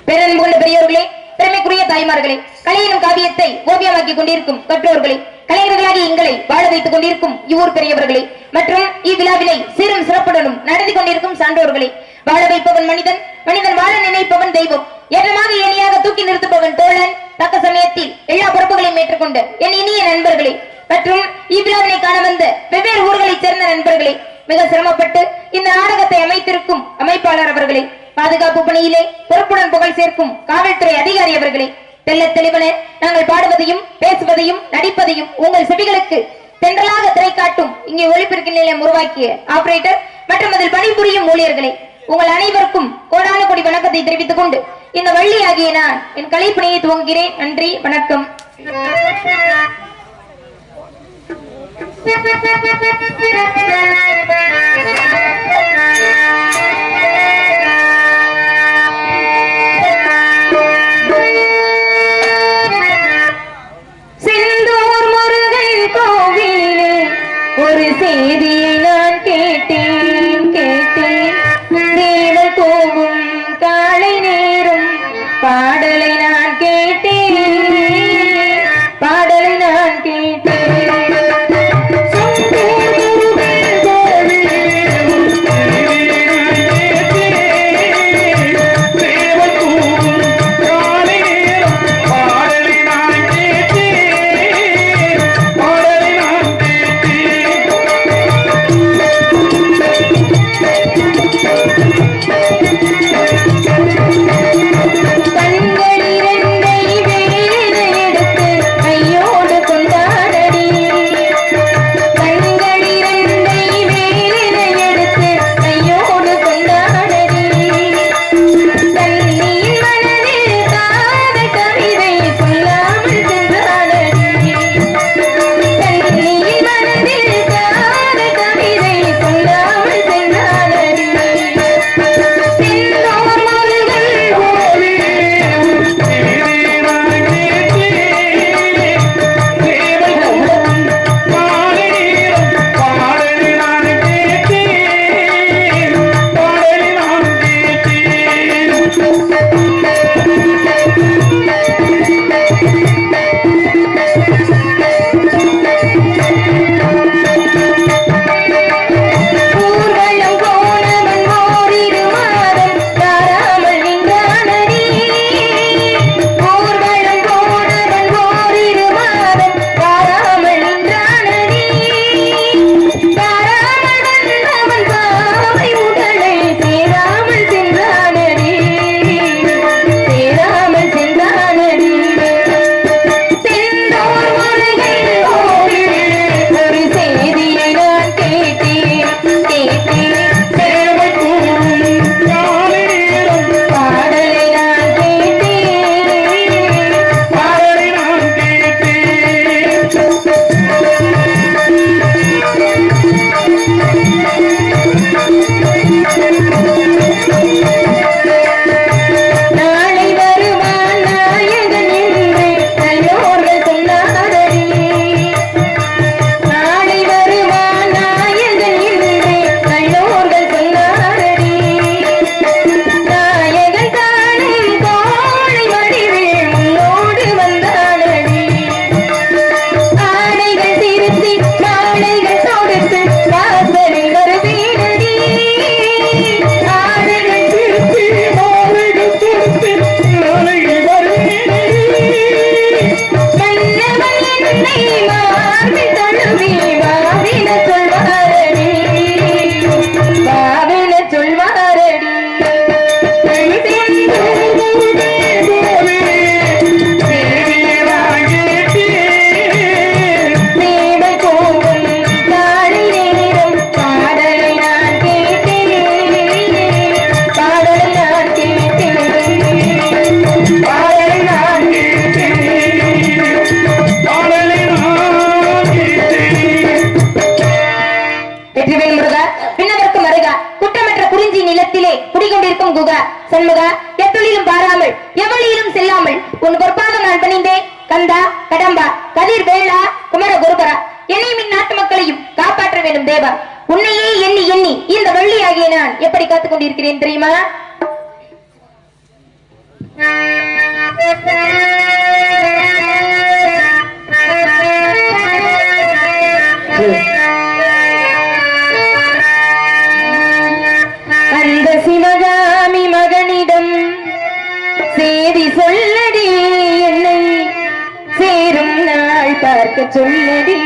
பேரன்புள்ள பெரியோர்களே, பெருமைக்குரிய தாய்மார்களே, கலையினும் காவியத்தை ஓவியமாக்கி கொண்டிருக்கும் கற்றோர்களே, கலைஞர்களாகி எங்களை வாழ வைத்துக் கொண்டிருக்கும் இவ்வூர் பெரியவர்களே மற்றும் இவ்விழாவினை சீரும் சிறப்புடனும் நடத்தி கொண்டிருக்கும் சான்றோர்களே, வாழ வைப்பவன் மனிதன், மனிதன் வாழ நினைப்பவன் தெய்வம், ஏற்றமாக ஏனியாக தூக்கி நிறுத்துபவன் தோழன், தக்க சமயத்தில் எல்லா பொறுப்புகளையும் ஏற்றுக்கொண்டு என் இனிய நண்பர்களே மற்றும் இவ்விழாவினை காண வந்த வெவ்வேறு ஊர்களைச் சேர்ந்த நண்பர்களே, மிக சிரமப்பட்டு இந்த நாடகத்தை அமைத்திருக்கும் அமைப்பாளர் அவர்களே, பாதுகாப்பு பணியிலே பொறுப்புடன் புகழ் சேர்க்கும் காவல்துறை அதிகாரி அவர்களே, தெல்ல தெளிவன நாங்கள் பாடுவதையும் பேசுவதையும் நடிப்பதையும் உங்கள் செவிகளுக்கு தென்றலாக திரை காட்டும் இங்கே ஒளிபெருக்கு நிலையம் உருவாக்கிய ஆபரேட்டர் மற்றும் அதில் பணிபுரியும் ஊழியர்களே, உங்கள் அனைவருக்கும் கோடான கோடி வணக்கத்தை தெரிவித்துக் கொண்டு இந்த வள்ளி ஆகிய நான் என் கலைப்பணியை துவங்குகிறேன். நன்றி, வணக்கம். செந்தூர் முருகன் கோவிலே ஒரு செய்தியை நான் கேட்டேன் தேவ கோவும் எத்தொழிலும் பாராமல் எவ்வளியிலும் செல்லாமல் உன் பொறுப்பாக நான் பணிந்தேன். கந்தா, கடம்பா, கதிர் வேளா, குமர குருபரா, என்னையும் இந்நாட்டு மக்களையும் காப்பாற்ற வேண்டும் தேவா. உன்னையே எண்ணி எண்ணி இந்த வள்ளி ஆகிய நான் எப்படி காத்துக் கொண்டிருக்கிறேன் தெரியுமா? அந்த சிவகாமி மகனிடம் சேதி சொல்லடி, என்னை சேரும் நாள் பார்க்க சொல்லடி.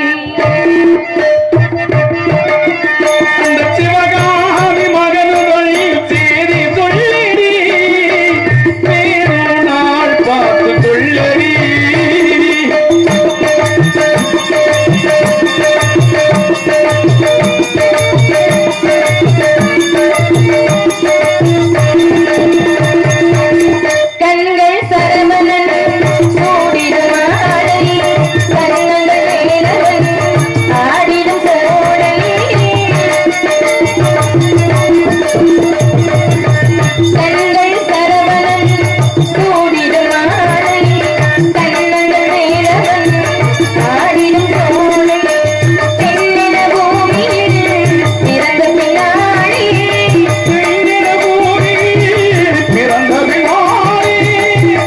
சிவகாமி மகனுடன் சேதி சொல்லடி, சேரும் நாள் பார்த்து சொல்லடி. கண்கள் சரவணன் சூடிடும் ஆடை, கண்ணங்கள் வேலவன் ஆடிடும் சரோடை. கண்கள் சரவணன் சூடிடும் ஆடை, கண்ணங்கள் வேலவன் ஆடிடும் சரோடை. தென்னில பூமியில் பிறந்த பின்னாடி, தென்னில பூமியில் பிறந்த பின்னாடி,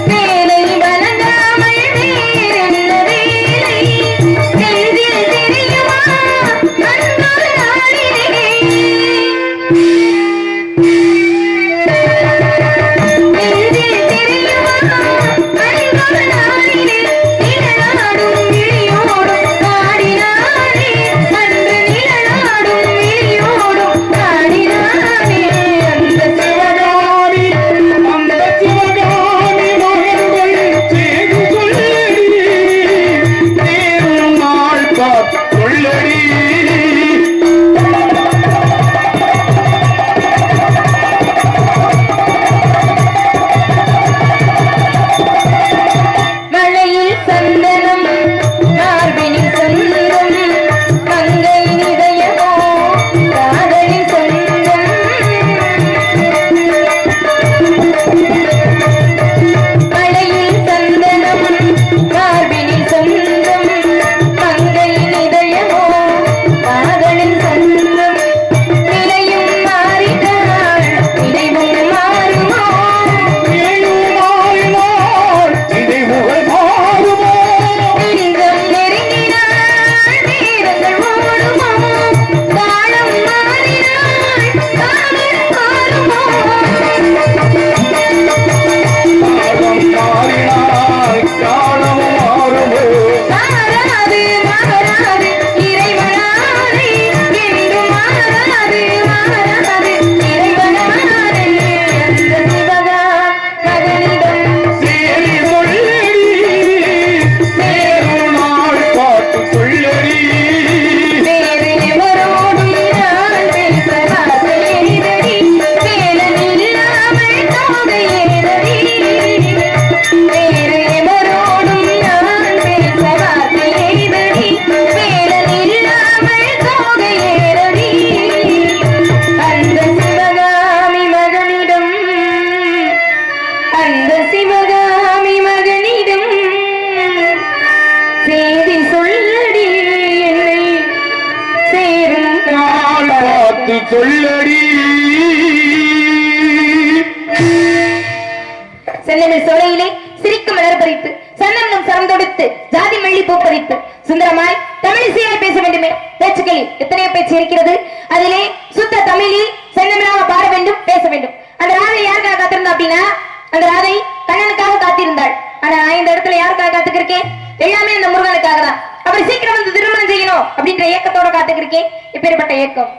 வேலை வழங்காமல் வேறென்ன வேலை, நெஞ்சில் தெரியுமா அன்பொரு நாளிலே. நெஞ்சில் தெரியுமா அன்பொரு நாளிலே, நிழலாடும் விழியோடும் ஆடினானே, அன்று நிழலாடும் விழியோடும் ஆடினானே. அந்த சிவகாமி அந்த சிவகாமி மகனுடன் சேதி சொல்லடி, சேரும் நாள் பார்த்து சொல்லடி. மழையில் சந்தனம் மார்பினில் சொந்தம், மங்கை நிதயமோ காதலின் சொந்தம். மழையில் சந்தனம் மார்பினில் சொந்தம், மங்கை நிதயமோ காதலின் சொந்தம். நிலையும் மாறினாள் நினைவும் மாறுமோ, நிலையும் மாறினாள் நினைவுகள் மாறுமோ, நெஞ்சம் நெருங்கினாள் நேரங்கள் ஓடுமோ, காலம் மாறினாள் காதல் மாறுமோ. காலம் மாறினாள் காலமும் மாறுமோ. மாறாது மாறாது இறைவனாரே, என்றும் மாறாது மாறாது இறைவனாரே. அந்த சிவகாம் மகனிடம் சேதி சொல்லடி, சேரும் நாள் பார்த்து சொல்லடி. வேறு எவரோடும் நான் பேச வார்த்தை எய்தடி, வேலன் இல்லாமல் தோகை ஏதடி. வேறு எவரோடும் நான் பேச வார்த்தை எய்தடி, வேலன் இல்லாமல் தோகை ஏதடி. அந்த சிவகாமி மகனிடம், அந்த சிவகாமி மகனிடம் சேதி சொல்லடி, என்னை சேரும் நாள் பார்த்து சொல்லடி. சென்னமிழ் சோலையிலே சிரிக்கும் மலர் பறித்து, சன்னம் சரம் தொடுத்து, ஜாதி மல்லி பூ பறித்து, சுந்தரமாய் தமிழிசையாய் பேச வேண்டுமே. பேச்சுக்களில் எத்தனையோ பேச்சு இருக்கிறது. அதிலே சுத்த தமிழில் சென்னமிழாக பாட வேண்டும், பேச வேண்டும். அந்த ராதை யாருக்காக காத்திருந்தா அப்படின்னா, அந்த ராதை கண்ணனுக்காக காத்திருந்தாள். ஆனா நான் இந்த இடத்துல யாருக்காக காத்துக்கிருக்கேன்? எல்லாமே அந்த முருகனுக்காக தான். அப்படி சீக்கிரம் வந்து திருமணம் செய்யணும் அப்படின்ற ஏக்கத்தோட காத்துக்கிருக்கேன். இப்பேற்பட்ட ஏக்கம்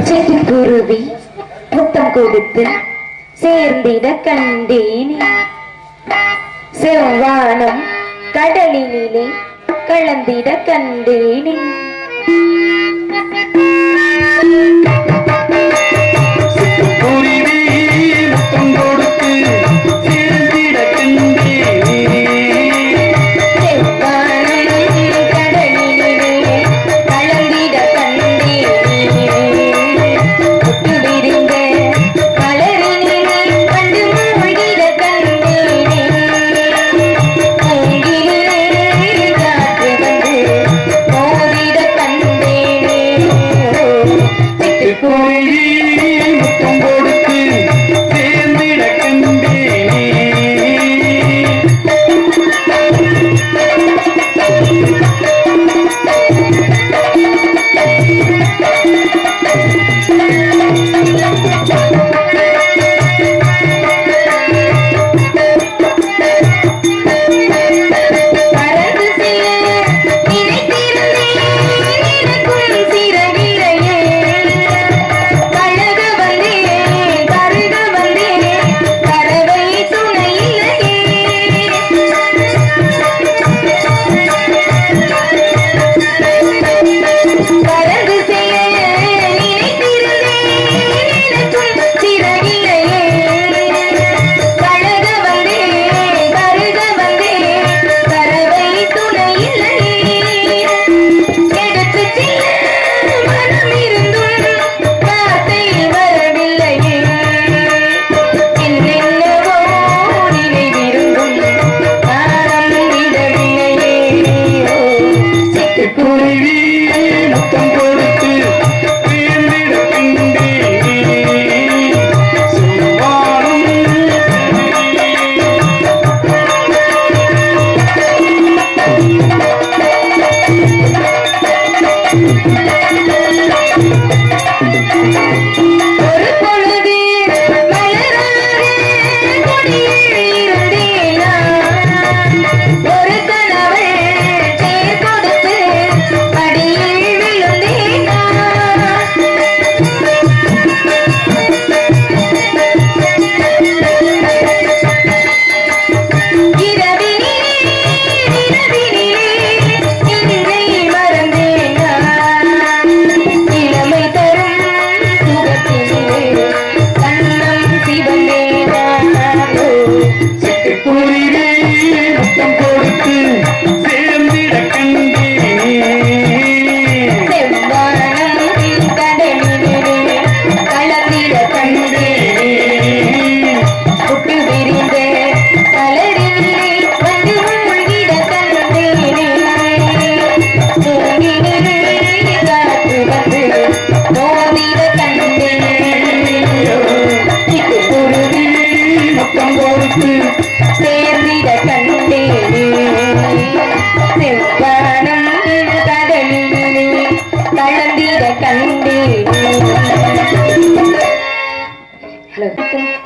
சிட்டுக்குருவி முத்தம் கொடுத்து சேர்ந்திட கண்டேனே, செவ்வானம் கடலினிலே கலந்திட கண்டேனே.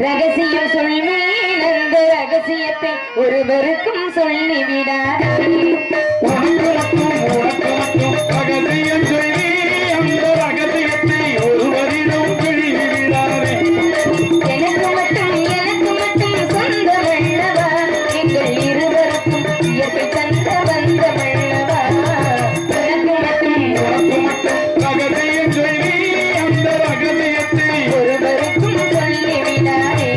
ரகசியம் சொல்வேன், அந்த ரகசியத்தை ஒருவருக்கும் சொல்லிவிடாதே. ரகசியம் சொல்லி அந்த ரகசியத்தை ஒருவரிடம் சொல்லிவிடாதே. எனக்கு மட்டும் சொந்தமல்லவா, எங்கள் இருவருக்கும் இயற்கை தந்த பந்தமல்லவா. உனக்கு மட்டும் ரகசியம் சொல்லி அந்த ரகசியத்தை ஒருவருக்கும் சொல்லிவிடாதே.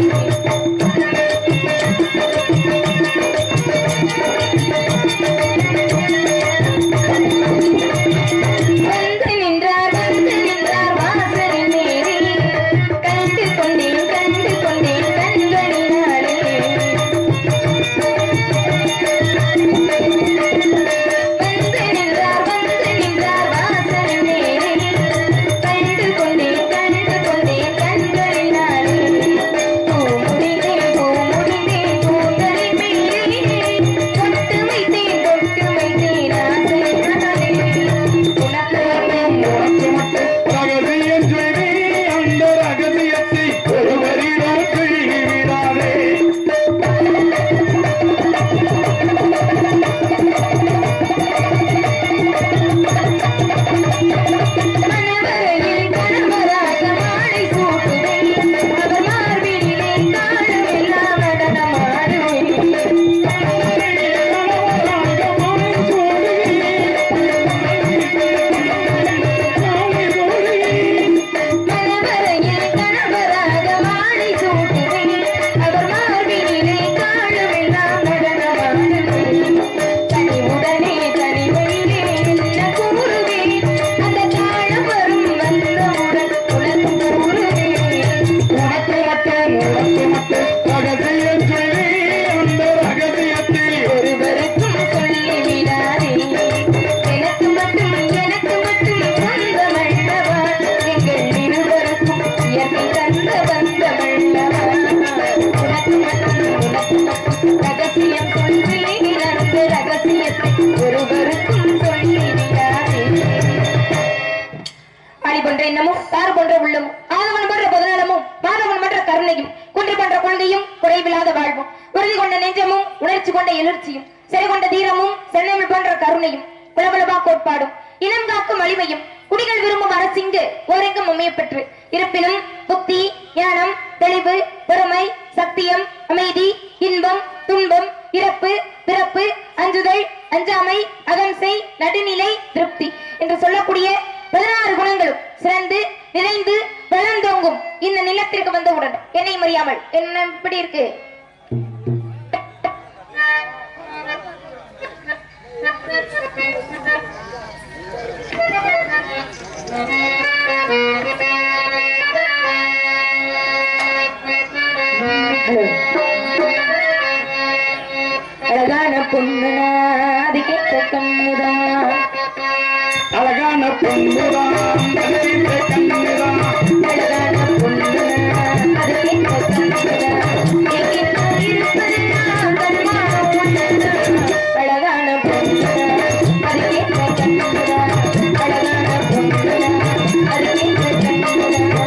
எண்ணமும் தாறு போன்ற உள்ளமும் ஆதவன் போன்ற பொதுநலமும் மாதவன் போன்ற கருணையும் குன்று போன்ற கொள்கையும் குறைவில்லாத வாழ்வும் உறுதி கொண்ட நெஞ்சமும் உணர்ச்சி கொண்ட எழுச்சியும் செறி கொண்ட தீரமும் சென்னமிழ் போன்ற கருணையும் குலபலபா கோட்பாடும் இனம் காக்கும் வலிமையும் குடிகள் விரும்பும் அரசிங்கு ஓரெங்கும் அமையப்பெற்று இருப்பினும் புத்தி ஞானம் தெளிவு பொறுமை சத்தியம் அமைதி இன்பம் துன்பம் இறப்பு பிறப்பு அஞ்சுதல் அஞ்சாமை அகம்சை நடுநிலை திருப்தி என்று சொல்லக்கூடிய 16 குணங்களும் சிறந்து நிறைந்து வளர்ந்தோங்கும் இந்த நிலத்திற்கு வந்தவுடன் என்னை மறியாமல் என்ன இப்படி இருக்கு அழகான பொண்ணுனா அது கேட்க கண்ணுதான் அழகான பொண்ணுதான் கண்ணுதான் அழகான பொண்ணுனா அது கேட்க கண்ணுதான் அழகான பொண்ணுனா அது கேட்க கண்ணுதான் அழகான பொண்ணுனா அது கேட்க கண்ணுதான்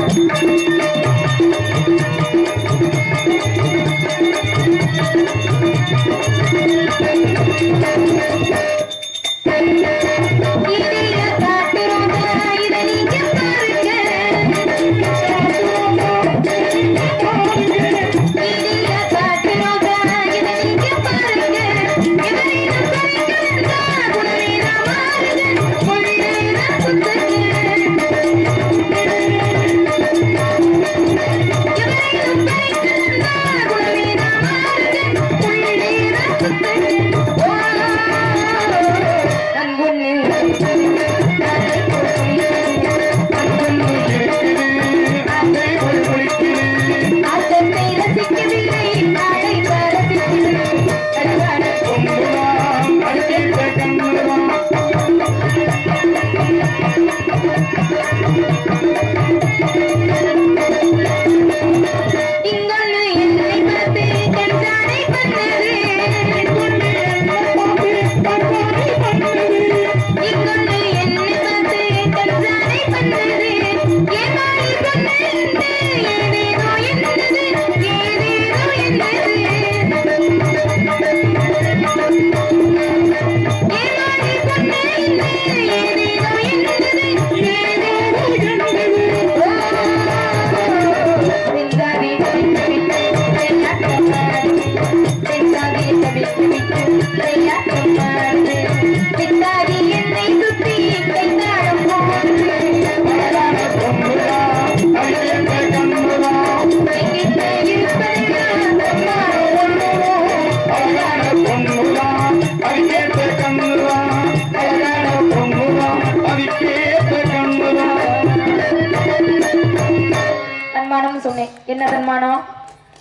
சொன்னேன். என்ன தன்மானம்,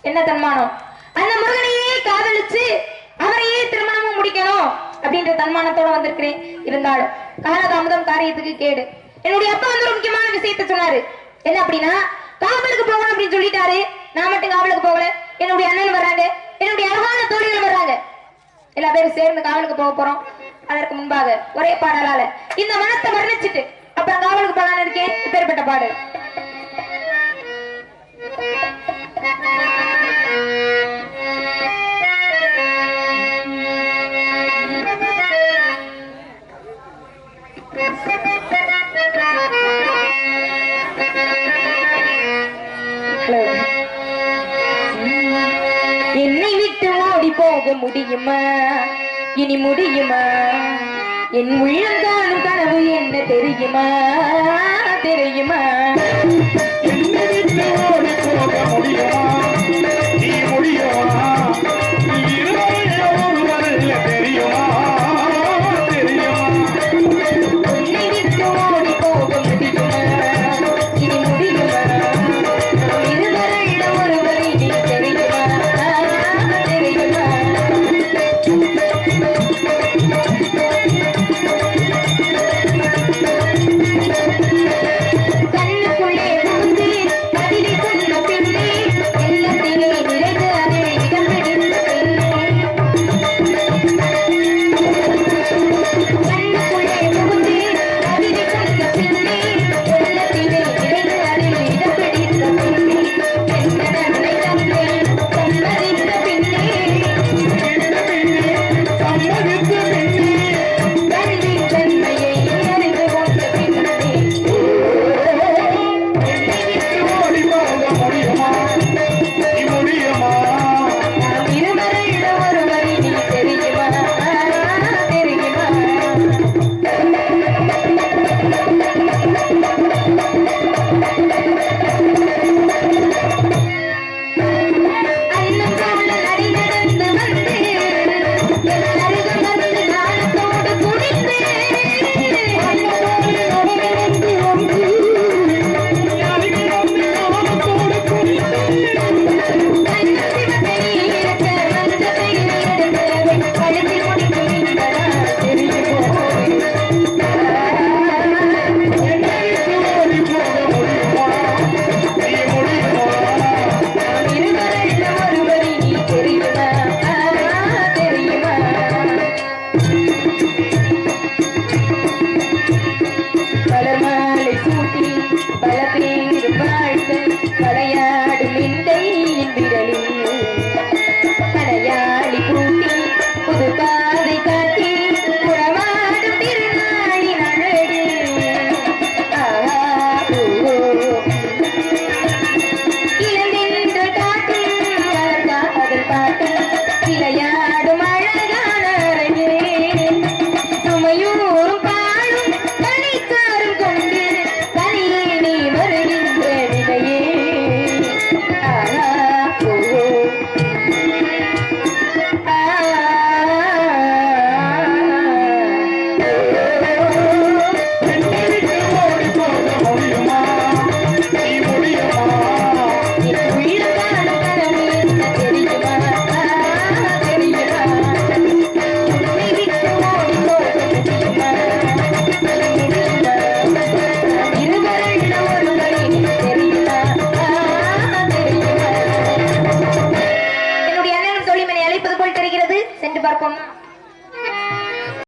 என்ன தன்மானம்? அந்த முருகனையே காதலிச்சு அவரையே திருமணமும் முடிக்கணும் அப்படின்ற தன்மானத்தோட வந்திருக்கிறேன். இருந்தாலும் காலதாமதம் காரியத்துக்கு கேடு. என்னுடைய அப்பா வந்து ஒரு முக்கியமான விஷயத்த சொன்னாரு. என்ன அப்படின்னா, காவலுக்கு போகணும் அப்படின்னு சொல்லிட்டாரு. நான் மட்டும் காவலுக்கு போகல, என்னுடைய அண்ணன் வர்றாங்க, என்னுடைய அழகான தோழிகள் வர்றாங்க. எல்லா பேரும் சேர்ந்து காவலுக்கு போக போறோம். அதற்கு முன்பாக ஒரே பாடலால இந்த மனத்தை வர்ணிச்சுட்டு அப்புறம் காவலுக்கு போலான்னு இருக்கேன். இப்பேற்பட்ட பாடல். என்னை விட்டு ஓடி போக முடியுமா, இனி முடியுமா? என் உள்ளம் காணும் கனவு என்ன தெரியுமா, தெரியுமா?